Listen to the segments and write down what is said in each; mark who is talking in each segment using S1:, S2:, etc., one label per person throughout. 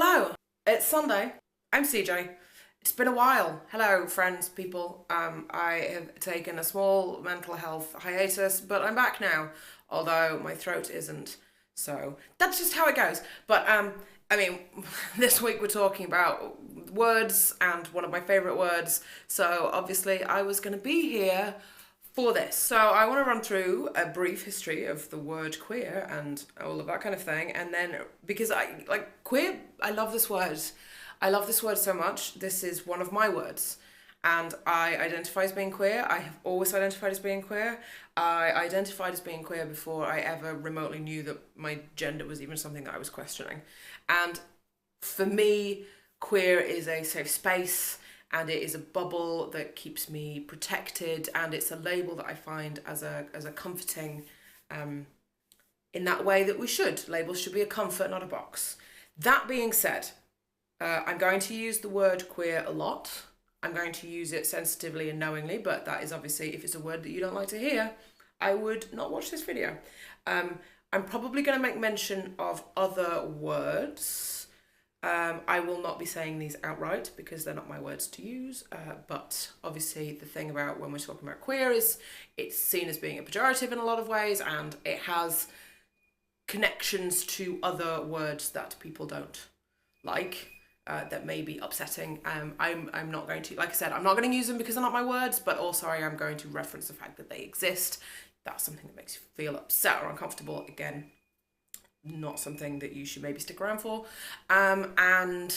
S1: Hello, it's Sunday. I'm CJ. It's been a while. Hello, friends, people. I have taken a small mental health hiatus, but I'm back now, although my throat isn't. So that's just how it goes. But I mean, this week we're talking about words and one of my favourite words. So obviously I was going to be here for this. So I want to run through a brief history of the word queer and all of that kind of thing. And then because I like queer, I love this word. I love this word so much. This is one of my words. And I identify as being queer. I have always identified as being queer. I identified as being queer before I ever remotely knew that my gender was even something that I was questioning. And for me, queer is a safe space, and it is a bubble that keeps me protected, and it's a label that I find as a comforting, in that way that we should. Labels should be a comfort, not a box. That being said, I'm going to use the word queer a lot. I'm going to use it sensitively and knowingly, but that is obviously, if it's a word that you don't like to hear, I would not watch this video. I'm probably going to make mention of other words. I will not be saying these outright because they're not my words to use, but obviously the thing about when we're talking about queer is it's seen as being a pejorative in a lot of ways, and it has connections to other words that people don't like, that may be upsetting. I'm not going to, like I said, I'm not going to use them because they're not my words, but also I am going to reference the fact that they exist. That's something that makes you feel upset or uncomfortable. Again, not something that you should maybe stick around for. And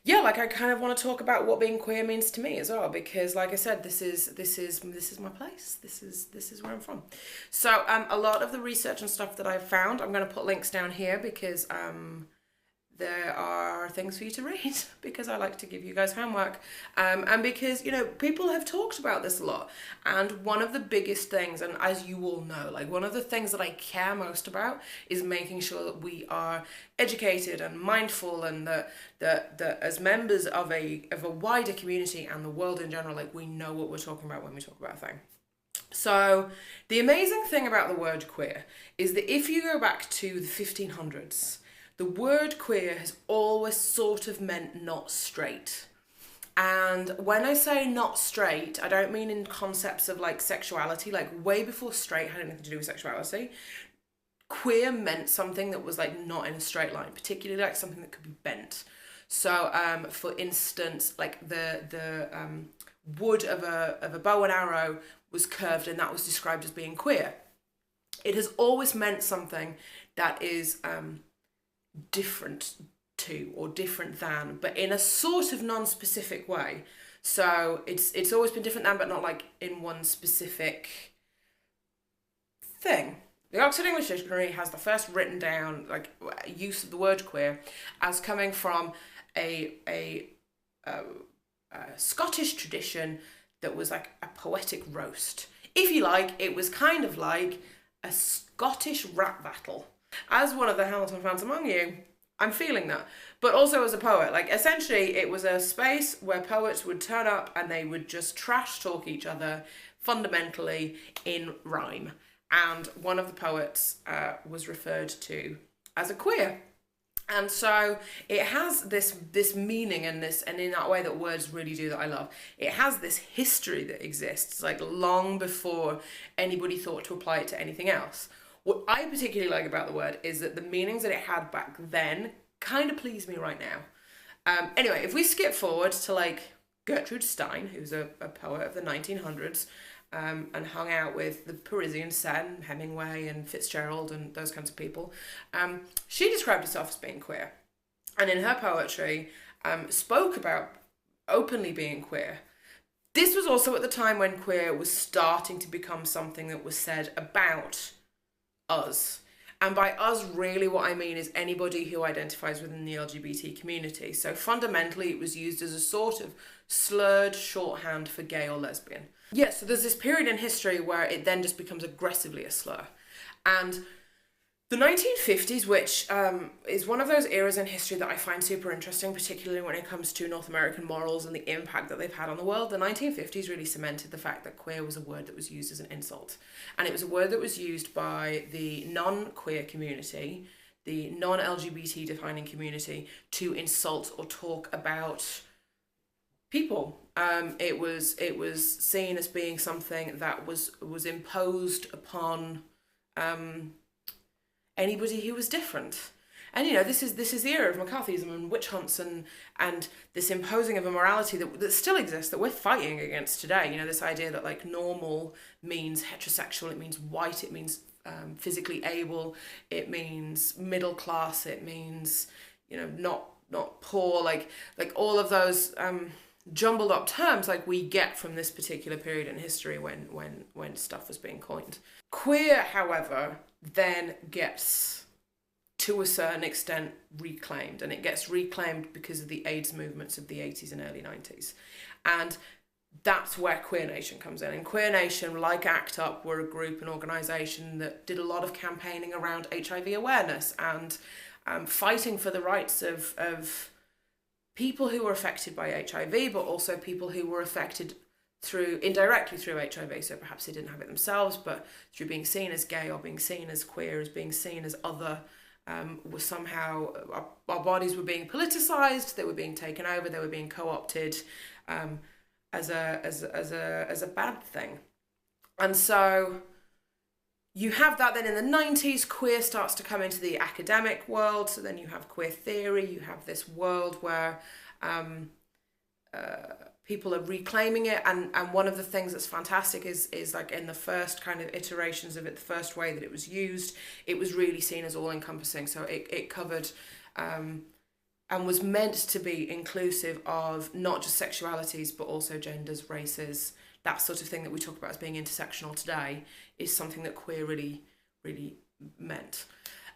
S1: yeah, like I kind of want to talk about what being queer means to me as well, because like I said, this is my place. This is where I'm from. So a lot of the research and stuff that I've found, I'm going to put links down here because there are things for you to read because I like to give you guys homework, and because, you know, people have talked about this a lot. And one of the biggest things, and as you all know, like one of the things that I care most about is making sure that we are educated and mindful, and that as members of a wider community and the world in general, like we know what we're talking about when we talk about a thing. So the amazing thing about the word queer is that if you go back to the 1500s, the word queer has always sort of meant not straight. And when I say not straight, I don't mean in concepts of like sexuality, like way before straight had anything to do with sexuality. Queer meant something that was like not in a straight line, particularly like something that could be bent. So for instance, like the wood of a bow and arrow was curved, and that was described as being queer. It has always meant something that is different to or different than, but in a sort of non-specific way. So it's always been different than, but not like in one specific thing. The Oxford English Dictionary has the first written down like use of the word queer as coming from a Scottish tradition that was like a poetic roast. If you like, it was kind of like a Scottish rap battle. As one of the Hamilton fans among you, I'm feeling that. But also as a poet, like essentially it was a space where poets would turn up and they would just trash talk each other fundamentally in rhyme. And one of the poets was referred to as a queer. And so it has this meaning and in that way that words really do that I love. It has this history that exists like long before anybody thought to apply it to anything else. What I particularly like about the word is that the meanings that it had back then kind of please me right now. Anyway, if we skip forward to like Gertrude Stein, who's a poet of the 1900s, and hung out with the Parisian Sen, Hemingway and Fitzgerald and those kinds of people, she described herself as being queer. And in her poetry, spoke about openly being queer. This was also at the time when queer was starting to become something that was said about us. And by us, really what I mean is anybody who identifies within the LGBT community. So fundamentally it was used as a sort of slurred shorthand for gay or lesbian. Yeah, so there's this period in history where it then just becomes aggressively a slur. And the 1950s, which is one of those eras in history that I find super interesting, particularly when it comes to North American morals and the impact that they've had on the world. The 1950s really cemented the fact that queer was a word that was used as an insult. And it was a word that was used by the non-queer community the non-LGBT defining community to insult or talk about people. It was seen as being something that was imposed upon anybody who was different. And this is the era of McCarthyism and witch hunts and this imposing of a morality that still exists, that we're fighting against today. This idea that like normal means heterosexual, it means white, it means physically able, it means middle class, it means not poor, like all of those jumbled up terms like we get from this particular period in history when stuff was being coined. Queer, however, then gets to a certain extent reclaimed, and it gets reclaimed because of the AIDS movements of the 80s and early 90s. And that's where Queer Nation comes in. And Queer Nation, like ACT UP, were a group, an organisation that did a lot of campaigning around HIV awareness and fighting for the rights of people who were affected by HIV, but also people who were affected indirectly through HIV. So perhaps they didn't have it themselves, but through being seen as gay or being seen as queer, as being seen as other, was somehow our bodies were being politicized, they were being taken over, they were being co-opted as a bad thing. And so you have that. Then in the 90s, queer starts to come into the academic world. So then you have queer theory. You have this world where people are reclaiming it. And one of the things that's fantastic is like in the first kind of iterations of it, the first way that it was used, it was really seen as all-encompassing. So it covered and was meant to be inclusive of not just sexualities, but also genders, races, that sort of thing that we talk about as being intersectional today is something that queer really, really meant.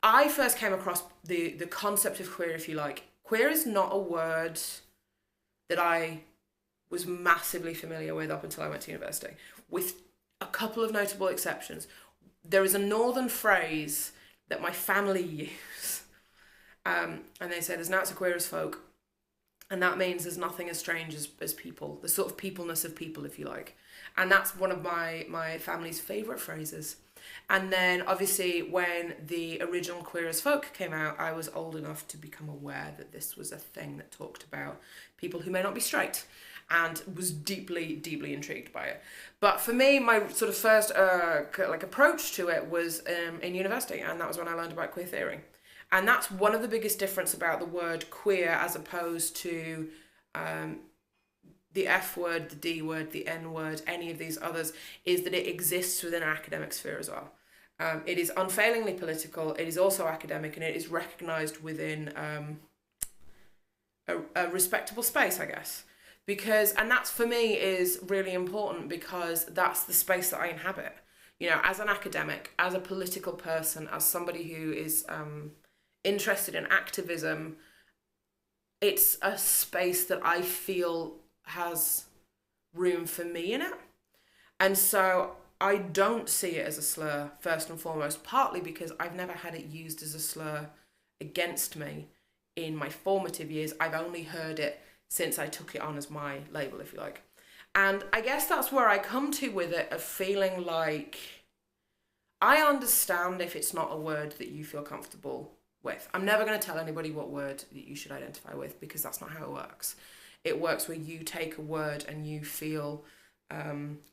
S1: I first came across the concept of queer, if you like. Queer is not a word that I was massively familiar with up until I went to university, with a couple of notable exceptions. There is a northern phrase that my family use, and they say there's noughts so queer as folk. And that means there's nothing as strange as people, the sort of peopleness of people, if you like. And that's one of my family's favourite phrases. And then, obviously, when the original Queer as Folk came out, I was old enough to become aware that this was a thing that talked about people who may not be straight, and was deeply, deeply intrigued by it. But for me, my sort of first approach to it was in university, and that was when I learned about queer theory. And that's one of the biggest difference about the word queer as opposed to the F word, the D word, the N word, any of these others, is that it exists within an academic sphere as well. It is unfailingly political, it is also academic, and it is recognised within a respectable space, I guess. And that's for me is really important because that's the space that I inhabit. As an academic, as a political person, as somebody who is interested in activism, it's a space that I feel has room for me in it. And so I don't see it as a slur, first and foremost, partly because I've never had it used as a slur against me in my formative years. I've only heard it since I took it on as my label, if you like. And I guess that's where I come to with it, of feeling like I understand if it's not a word that you feel comfortable with. I'm never going to tell anybody what word that you should identify with, because that's not how it works. It works where you take a word and you feel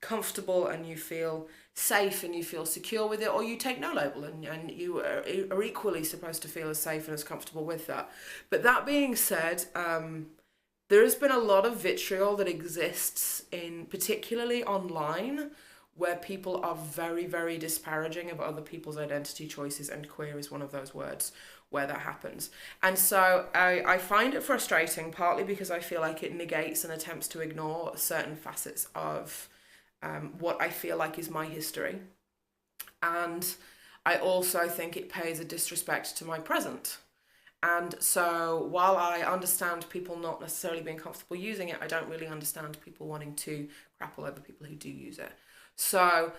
S1: comfortable and you feel safe and you feel secure with it, or you take no label and you are equally supposed to feel as safe and as comfortable with that. But that being said, there has been a lot of vitriol that exists particularly online, where people are very, very disparaging of other people's identity choices, and queer is one of those words where that happens. And so I find it frustrating, partly because I feel like it negates and attempts to ignore certain facets of what I feel like is my history. And I also think it pays a disrespect to my present. And so while I understand people not necessarily being comfortable using it, I don't really understand people wanting to crap all over people who do use it. So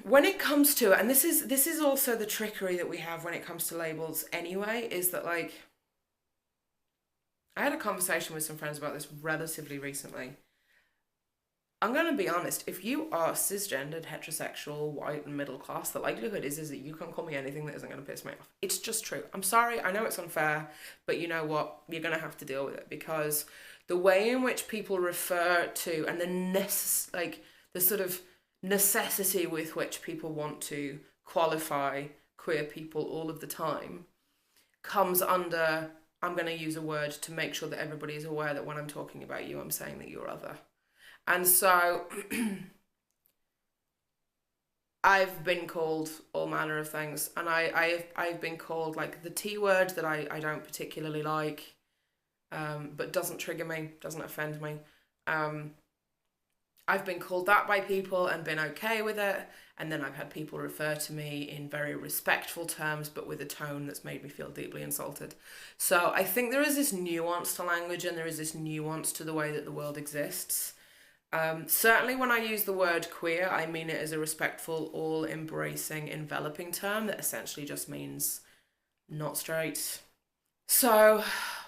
S1: when it comes to it, and this is also the trickery that we have when it comes to labels anyway, is that, like, I had a conversation with some friends about this relatively recently. I'm gonna be honest, if you are cisgendered, heterosexual, white, and middle class, the likelihood is that you can't call me anything that isn't gonna piss me off. It's just true. I'm sorry, I know it's unfair, but you know what? You're gonna have to deal with it because the way in which people refer to and the sort of necessity with which people want to qualify queer people all of the time comes under, I'm going to use a word to make sure that everybody is aware that when I'm talking about you, I'm saying that you're other. And so I've been called all manner of things, and I've been called like the T word that I don't particularly like, but doesn't trigger me, doesn't offend me. Um, I've been called that by people and been okay with it, and then I've had people refer to me in very respectful terms, but with a tone that's made me feel deeply insulted. So I think there is this nuance to language, and there is this nuance to the way that the world exists. Certainly, when I use the word queer, I mean it as a respectful, all embracing, enveloping term that essentially just means not straight. So,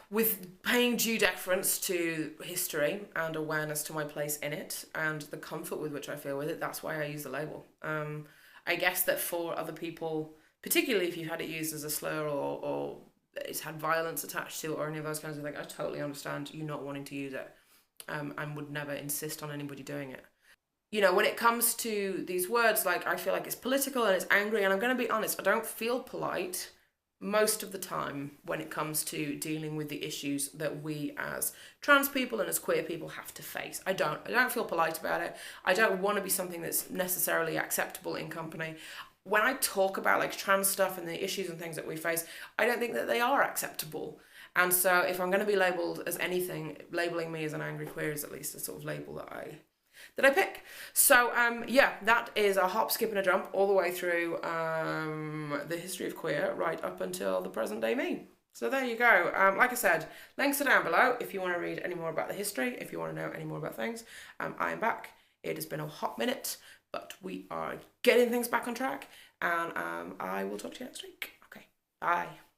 S1: with paying due deference to history and awareness to my place in it and the comfort with which I feel with it, that's why I use the label. I guess that for other people, particularly if you've had it used as a slur or it's had violence attached to it or any of those kinds of things, I totally understand you not wanting to use it, and would never insist on anybody doing it. You know, when it comes to these words, like, I feel like it's political and it's angry, and I'm going to be honest, I don't feel polite most of the time when it comes to dealing with the issues that we as trans people and as queer people have to face. I don't feel polite about it. I don't want to be something that's necessarily acceptable in company. When I talk about like trans stuff and the issues and things that we face, I don't think that they are acceptable. And so if I'm going to be labelled as anything, labelling me as an angry queer is at least a sort of label that I pick. So yeah, that is a hop, skip, and a jump all the way through the history of queer, right up until the present day me. So there you go. Like I said, links are down below if you want to read any more about the history, if you want to know any more about things. I am back. It has been a hot minute, but we are getting things back on track, and I will talk to you next week. Okay, bye.